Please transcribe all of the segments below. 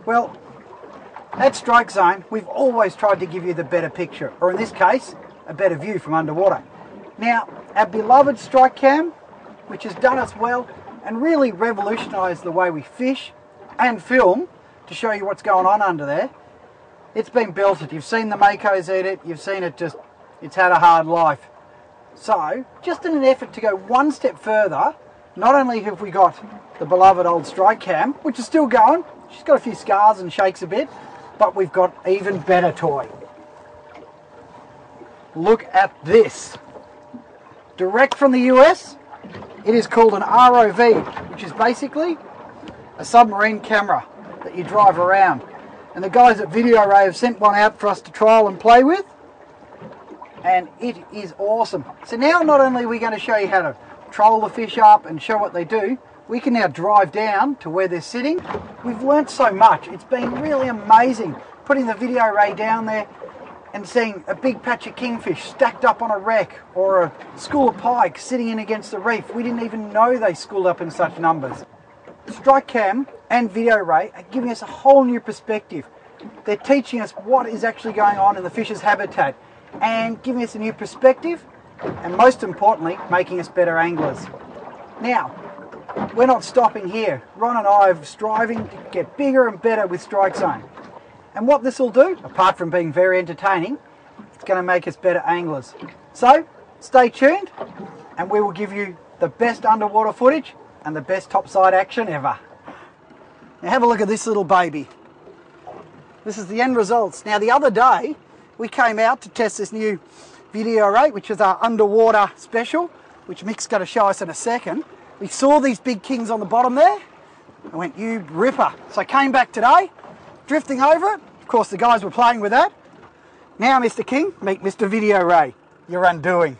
Well, at Strike Zone, we've always tried to give you the better picture, or in this case, a better view from underwater. Now, our beloved Strike Cam, which has done us well and really revolutionised the way we fish and film to show you what's going on under there, it's been belted. You've seen the Makos eat it, you've seen it just, it's had a hard life. So, just in an effort to go one step further, not only have we got the beloved old Strike Cam, which is still going, she's got a few scars and shakes a bit, but we've got even better toy. Look at this. Direct from the US, it is called an ROV, which is basically a submarine camera that you drive around. And the guys at VIDEORAY have sent one out for us to trial and play with. And it is awesome. So now not only are we going to show you how to troll the fish up and show what they do, we can now drive down to where they're sitting. We've learnt so much. It's been really amazing putting the VIDEORAY down there and seeing a big patch of kingfish stacked up on a wreck, or a school of pike sitting in against the reef. We didn't even know they schooled up in such numbers. Strike Cam and VIDEORAY are giving us a whole new perspective. They're teaching us what is actually going on in the fish's habitat and giving us a new perspective, and most importantly, making us better anglers. Now, we're not stopping here. Ron and I are striving to get bigger and better with Strike Zone. And what this will do, apart from being very entertaining, it's going to make us better anglers. So, stay tuned, and we will give you the best underwater footage and the best topside action ever. Now have a look at this little baby. This is the end results. Now the other day, we came out to test this new VIDEORAY, which is our underwater special, which Mick's going to show us in a second. We saw these big kings on the bottom there. I went, you ripper. So I came back today, drifting over it. Of course, the guys were playing with that. Now, Mr. King, meet Mr. VIDEORAY. You're undoing.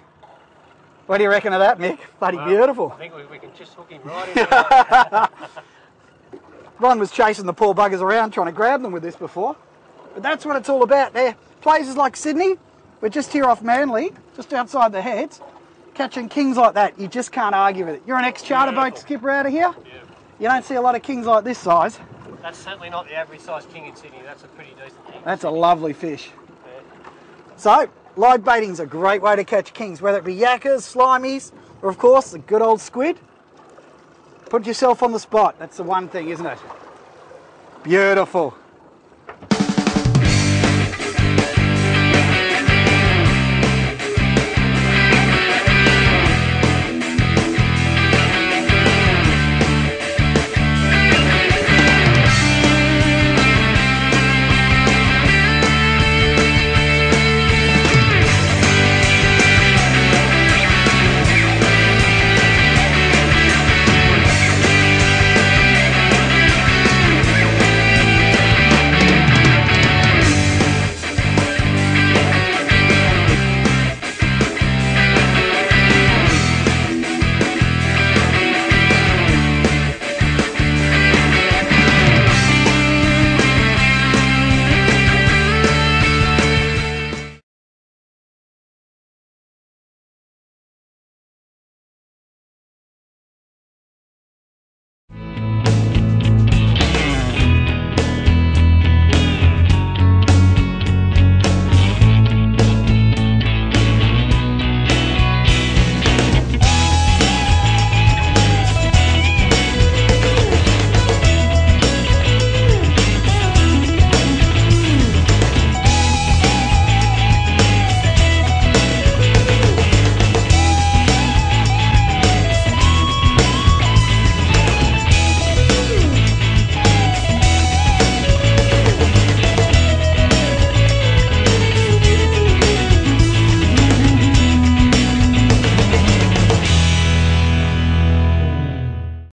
What do you reckon of that, Mick? Bloody beautiful. I think we can just hook him right in there. Ron was chasing the poor buggers around trying to grab them with this before. But that's what it's all about there. Places like Sydney, we're just here off Manly, just outside the Heads, catching kings like that. You just can't argue with it. You're an ex-charter boat skipper out of here. You don't see a lot of kings like this size. That's certainly not the average size king in Sydney. That's a pretty decent king. That's a lovely fish. So, live baiting is a great way to catch kings, whether it be yakkers, slimies, or of course the good old squid. Put yourself on the spot. That's the one thing, isn't it? Beautiful.